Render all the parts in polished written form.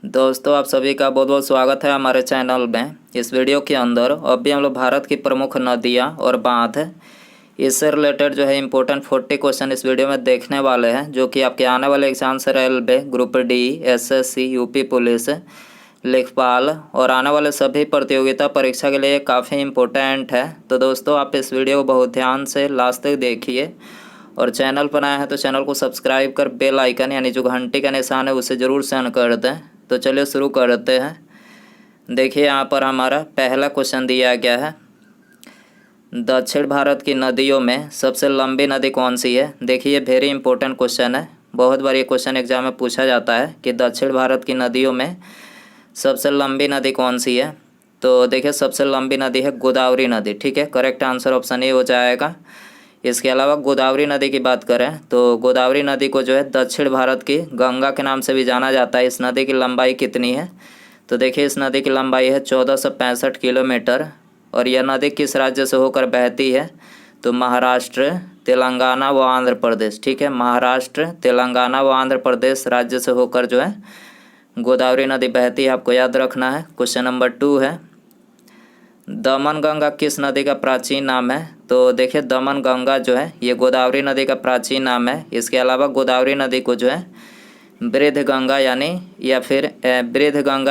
दोस्तों आप सभी का बहुत बहुत स्वागत है हमारे चैनल में। इस वीडियो के अंदर अभी हम लोग भारत की प्रमुख नदियां और बांध इससे रिलेटेड जो है इम्पोर्टेंट 40 क्वेश्चन इस वीडियो में देखने वाले हैं, जो कि आपके आने वाले एग्जाम से railway group D, SSC, UP police, लेखपाल और आने वाले सभी प्रतियोगिता परीक्षा के लिए काफ़ी इम्पोर्टेंट है। तो दोस्तों आप इस वीडियो को बहुत ध्यान से लास्ट तक देखिए और चैनल पर आए हैं तो चैनल को सब्सक्राइब कर बेल आइकन यानी जो घंटी का निशान है उसे ज़रूर से ऑन कर दें। तो चलिए शुरू करते हैं। देखिए यहाँ पर हमारा पहला क्वेश्चन दिया गया है, दक्षिण भारत की नदियों में सबसे लंबी नदी कौन सी है। देखिए ये वेरी इंपॉर्टेंट क्वेश्चन है, बहुत बार ये क्वेश्चन एग्जाम में पूछा जाता है कि दक्षिण भारत की नदियों में सबसे लंबी नदी कौन सी है। तो देखिए सबसे लंबी नदी है गोदावरी नदी। ठीक है, करेक्ट आंसर ऑप्शन ए हो जाएगा। इसके अलावा गोदावरी नदी की बात करें तो गोदावरी नदी को जो है दक्षिण भारत की गंगा के नाम से भी जाना जाता है। इस नदी की लंबाई कितनी है, तो देखिए इस नदी की लंबाई है 1465 किलोमीटर। और यह नदी किस राज्य से होकर बहती है, तो महाराष्ट्र, तेलंगाना व आंध्र प्रदेश। ठीक है, महाराष्ट्र, तेलंगाना व आंध्र प्रदेश राज्य से होकर जो है गोदावरी नदी बहती है, आपको याद रखना है। क्वेश्चन नंबर 2 है, दमन गंगा किस नदी का प्राचीन नाम है। तो देखिए दमन गंगा जो है ये गोदावरी नदी का प्राचीन नाम है। इसके अलावा गोदावरी नदी को जो है वृद्ध गंगा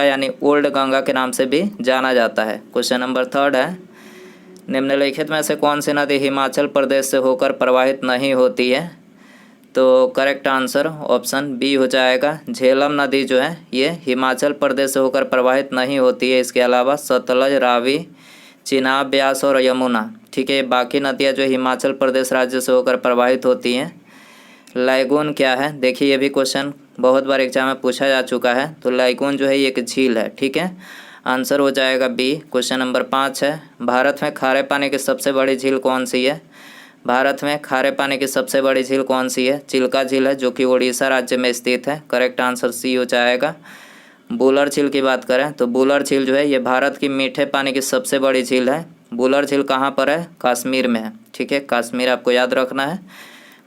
यानी ओल्ड गंगा के नाम से भी जाना जाता है। क्वेश्चन नंबर 3 है, निम्नलिखित में से कौन सी नदी हिमाचल प्रदेश से होकर प्रवाहित नहीं होती है। तो करेक्ट आंसर ऑप्शन बी हो जाएगा। झेलम नदी जो है ये हिमाचल प्रदेश से होकर प्रवाहित नहीं होती है। इसके अलावा सतलज, रावी, चिनाब, ब्यास और यमुना, ठीक है, बाकी नदियाँ जो हिमाचल प्रदेश राज्य से होकर प्रवाहित होती हैं। लैगून क्या है, देखिए ये भी क्वेश्चन बहुत बार एग्जाम में पूछा जा चुका है। तो लैगून जो है ये एक झील है। ठीक है, आंसर हो जाएगा बी। क्वेश्चन नंबर 5 है, भारत में खारे पानी की सबसे बड़ी झील कौन सी है। भारत में खारे पानी की सबसे बड़ी झील कौन सी है, चिल्का झील है, जो कि उड़ीसा राज्य में स्थित है। करेक्ट आंसर सी हो जाएगा। बुलर झील की बात करें तो बुलर झील जो है ये भारत की मीठे पानी की सबसे बड़ी झील है। बुलर झील कहाँ पर है, कश्मीर में है। ठीक है, कश्मीर आपको याद रखना है।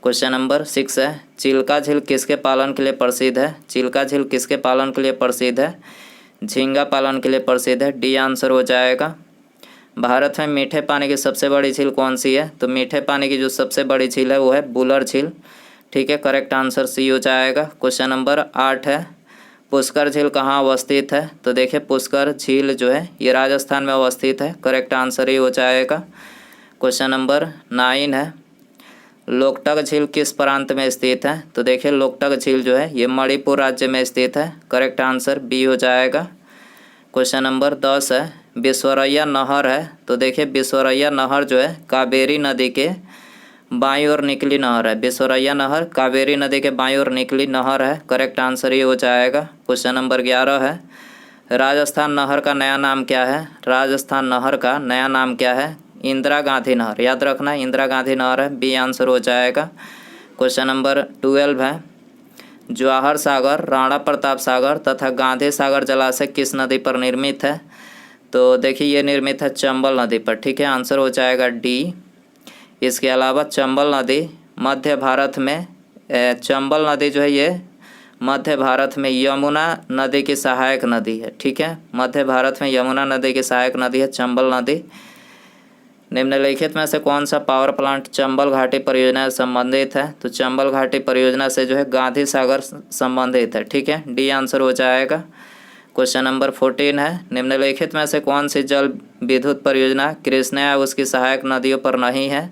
क्वेश्चन नंबर 6 है, चिल्का झील किसके पालन के लिए प्रसिद्ध है। चिल्का झील किसके पालन के लिए प्रसिद्ध है, झींगा पालन के लिए प्रसिद्ध है। डी आंसर हो जाएगा। भारत में मीठे पानी की सबसे बड़ी झील कौन सी है, तो मीठे पानी की जो सबसे बड़ी झील है वो है बुलर झील। ठीक है, करेक्ट आंसर सी हो जाएगा। क्वेश्चन नंबर 8 है, पुष्कर झील कहाँ अवस्थित है। तो देखिए पुष्कर झील जो है ये राजस्थान में अवस्थित है। करेक्ट आंसर ही हो जाएगा। क्वेश्चन नंबर 9 है, लोकटक झील किस प्रांत में स्थित है। तो देखिए लोकटक झील जो है ये मणिपुर राज्य में स्थित है। करेक्ट आंसर बी हो जाएगा। क्वेश्चन नंबर 10 है, विश्वरैया नहर है। तो देखिए विश्वरैया नहर जो है कावेरी नदी के बाईं ओर निकली नहर है। विश्वरैया नहर कावेरी नदी के बाईं ओर निकली नहर है। करेक्ट आंसर ये हो जाएगा। क्वेश्चन नंबर 11 है, राजस्थान नहर का नया नाम क्या है। राजस्थान नहर का नया नाम क्या है, इंदिरा गांधी नहर। याद रखना इंदिरा गांधी नहर है। बी आंसर हो जाएगा। क्वेश्चन नंबर 12 है, जवाहर सागर, राणा प्रताप सागर तथा गांधी सागर जलाशय किस नदी पर निर्मित है। तो देखिए ये निर्मित है चंबल नदी पर। ठीक है, आंसर हो जाएगा डी। इसके अलावा चंबल नदी मध्य भारत में चंबल नदी जो है ये मध्य भारत में यमुना नदी की सहायक नदी है। ठीक है, मध्य भारत में यमुना नदी की सहायक नदी है चंबल नदी। निम्नलिखित में से कौन सा पावर प्लांट चंबल घाटी परियोजना से संबंधित है। तो चंबल घाटी परियोजना से जो है गांधी सागर संबंधित है। ठीक है, डी आंसर हो जाएगा। क्वेश्चन नंबर 14 है, निम्नलिखित में से कौन सी जल विद्युत परियोजना कृष्णा या उसकी सहायक नदियों पर नहीं है।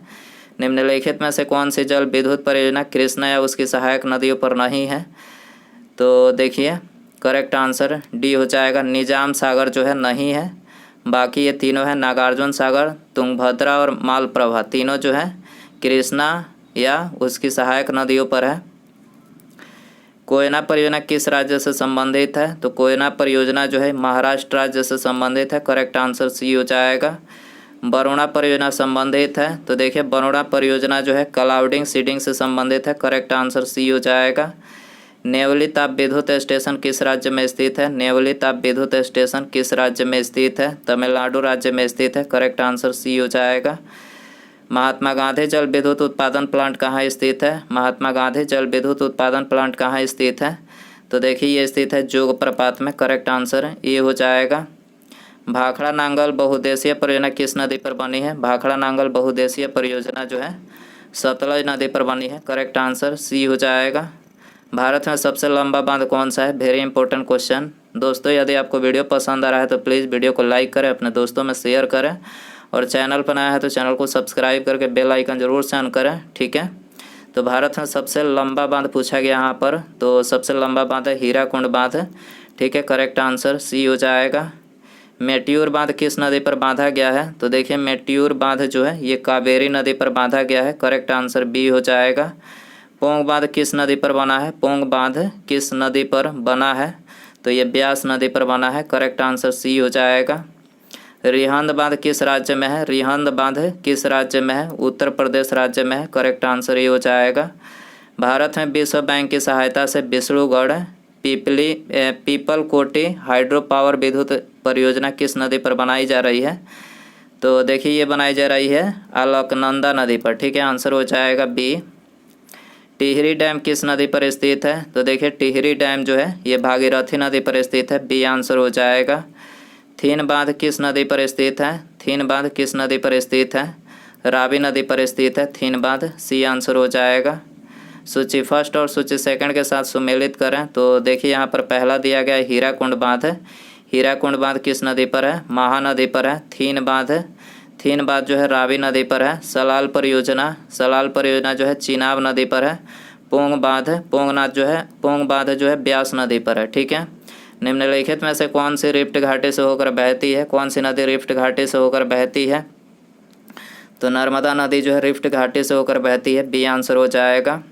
निम्नलिखित में से कौन सी जल विद्युत परियोजना कृष्णा या उसकी सहायक नदियों पर नहीं है। तो देखिए करेक्ट आंसर डी हो जाएगा, निजाम सागर जो है नहीं है। बाकी ये तीनों है, नागार्जुन सागर, तुंगभद्रा और मालप्रभा, तीनों जो है कृष्णा या उसकी सहायक नदियों पर है। कोयना परियोजना किस राज्य से संबंधित है। तो कोयना परियोजना जो है महाराष्ट्र राज्य से संबंधित है। करेक्ट आंसर सी हो जाएगा। बरुणा परियोजना संबंधित है। तो देखिए बरुणा परियोजना जो है क्लाउडिंग सीडिंग से संबंधित है। करेक्ट आंसर सी हो जाएगा। नेवली ताप विद्युत स्टेशन किस राज्य में स्थित है। नेवली ताप विद्युत स्टेशन किस राज्य में स्थित है, तमिलनाडु राज्य में स्थित है। करेक्ट आंसर सी हो जाएगा। महात्मा गांधी जल विद्युत उत्पादन प्लांट कहाँ स्थित है। महात्मा गांधी जल विद्युत उत्पादन प्लांट कहाँ स्थित है। तो देखिए ये स्थित है जोग प्रपात में, करेक्ट आंसर ये हो जाएगा। भाखड़ा नांगल बहुउद्देशीय परियोजना किस नदी पर बनी है? भाखड़ा नांगल बहुउद्देशीय परियोजना जो है सतलज नदी पर बनी है, करेक्ट आंसर सी हो जाएगा। भारत में सबसे लंबा बांध कौन सा है? Very important question. दोस्तों यदि आपको वीडियो पसंद आ रहा है तो प्लीज़ वीडियो को लाइक करें, अपने दोस्तों में शेयर करें, और चैनल पर नया है तो चैनल को सब्सक्राइब करके बेल आइकन जरूर से ऑन करें, ठीक है। तो भारत में सबसे लंबा बांध पूछा गया यहाँ पर, तो सबसे लंबा बांध है हीराकुंड बांध, ठीक है, करेक्ट आंसर सी हो जाएगा। मेट्यूर बांध किस नदी पर बांधा गया है? तो देखिए मेट्यूर बांध जो है ये कावेरी नदी पर बांधा गया है, करेक्ट आंसर बी हो जाएगा। पोंग बांध किस नदी पर बना है? पोंग बांध किस नदी पर बना है? तो ये ब्यास नदी पर बना है, करेक्ट आंसर सी हो जाएगा। रिहंद बांध किस राज्य में है? रिहंद बांध किस राज्य में है? उत्तर प्रदेश राज्य में है, करेक्ट आंसर ये हो जाएगा। भारत में विश्व बैंक की सहायता से विष्णुगढ़ पीपल कोटी हाइड्रो पावर विद्युत परियोजना किस नदी पर बनाई जा रही है? तो देखिए ये बनाई जा रही है अलकनंदा नदी पर, ठीक है, आंसर हो जाएगा बी। टिहरी डैम किस नदी पर स्थित है? तो देखिए टिहरी डैम जो है ये भागीरथी नदी पर स्थित है, बी आंसर हो जाएगा। थीन बांध किस नदी पर स्थित है? थीन बांध किस नदी पर स्थित है? रावी नदी पर स्थित है थीन बांध, सी आंसर हो जाएगा। सूची फर्स्ट और सूची सेकंड के साथ सुमेलित करें। तो देखिए यहाँ पर पहला दिया गया हीराकुंड बांध है। हीराकुंड बांध किस नदी पर है? महानदी पर है। थीन बांध जो है रावी नदी पर है। सलाल परियोजना जो है चिनाब नदी पर है। पोंग बांध जो है ब्यास नदी पर है, ठीक है। निम्नलिखित में से कौन सी रिफ्ट घाटी से होकर बहती है? कौन सी नदी रिफ्ट घाटी से होकर बहती है? तो नर्मदा नदी जो है रिफ्ट घाटी से होकर बहती है, बी आंसर हो जाएगा।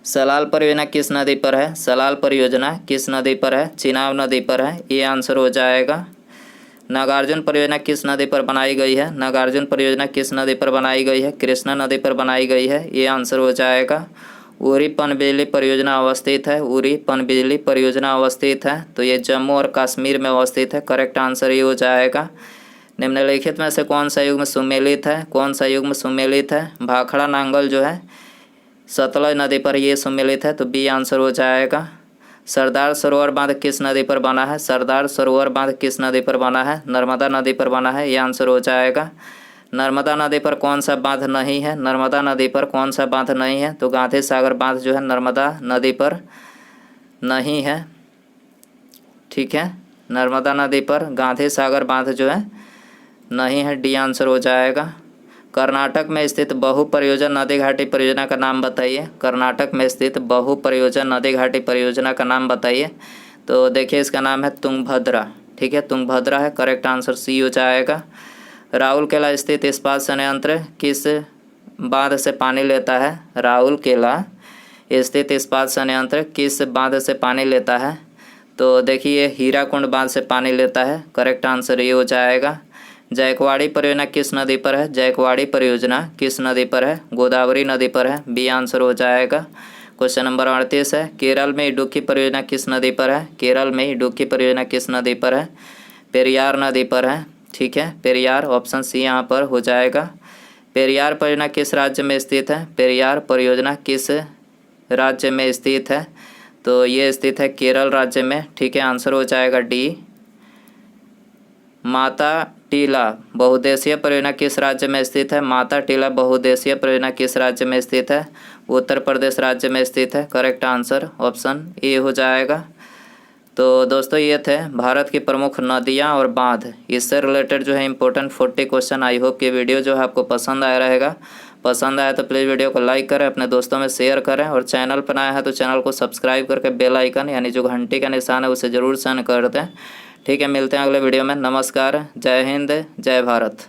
सलाल परियोजना किस नदी पर है? सलाल परियोजना किस नदी पर है? चिनाब नदी पर है, ये आंसर हो जाएगा। नागार्जुन परियोजना किस नदी पर बनाई गई है? नागार्जुन परियोजना किस नदी पर बनाई गई है? कृष्णा नदी पर बनाई गई है, ये आंसर हो जाएगा। उरी पनबिजली परियोजना अवस्थित है। उरी पनबिजली परियोजना अवस्थित है, तो ये जम्मू और कश्मीर में अवस्थित है, करेक्ट आंसर ये हो जाएगा। निम्नलिखित में से कौन सा युग्म सुमेलित है? कौन सा युग्म सुमेलित है? भाखड़ा नांगल जो है सतलज नदी पर ये सुमेलित है, तो बी आंसर हो जाएगा। सरदार सरोवर बांध किस नदी पर बना है? सरदार सरोवर बांध किस नदी पर बना है? नर्मदा नदी पर बना है, ये आंसर हो जाएगा। नर्मदा नदी पर कौन सा बांध नहीं है? नर्मदा नदी पर कौन सा बांध नहीं है? तो गांधी सागर बांध जो है नर्मदा नदी पर नहीं है, ठीक है। नर्मदा नदी पर गांधी सागर बांध जो है नहीं है, डी आंसर हो जाएगा। कर्नाटक में स्थित बहु परियोजन नदी घाटी परियोजना का नाम बताइए। कर्नाटक में स्थित बहु परियोजन नदी घाटी परियोजना का नाम बताइए। तो देखिए इसका नाम है तुंगभद्रा, ठीक है, तुंगभद्रा है, करेक्ट आंसर सी हो जाएगा। राउरकेला स्थित इस्पात संयंत्र किस बांध से पानी लेता है? राउरकेला स्थित इस्पात संयंत्र किस बांध से पानी लेता है? तो देखिए हीराकुंड बांध से पानी लेता है, करेक्ट आंसर ये हो जाएगा। जायकवाड़ी परियोजना किस नदी पर है? जायकवाड़ी परियोजना किस नदी पर है? गोदावरी नदी पर है, बी आंसर हो जाएगा। क्वेश्चन नंबर 38 है, केरल में इडुक्की परियोजना किस नदी पर है? केरल में इडुक्की परियोजना किस नदी पर है? पेरियार नदी पर है, ठीक है, पेरियार, ऑप्शन सी यहाँ पर हो जाएगा। पेरियार परियोजना किस राज्य में स्थित है? पेरियार परियोजना किस राज्य में स्थित है? तो ये स्थित है केरल राज्य में, ठीक है, आंसर हो जाएगा डी। माता टीला बहुउद्देशीय परियोजना किस राज्य में स्थित है? माता टीला बहुउद्देशीय परियोजना किस राज्य में स्थित है? उत्तर प्रदेश राज्य में स्थित है, करेक्ट आंसर ऑप्शन ए हो जाएगा। तो दोस्तों ये थे भारत की प्रमुख नदियां और बांध, इससे रिलेटेड जो है इंपॉर्टेंट 40 क्वेश्चन। आई होप कि वीडियो जो है आपको पसंद आया रहेगा। पसंद आया तो प्लीज़ वीडियो को लाइक करें, अपने दोस्तों में शेयर करें, और चैनल पर आया है तो चैनल को सब्सक्राइब करके बेल आइकन यानी जो घंटी का निशान है उसे ज़रूर से ऑन कर दें, ठीक है। मिलते हैं अगले वीडियो में। नमस्कार, जय हिंद, जय भारत।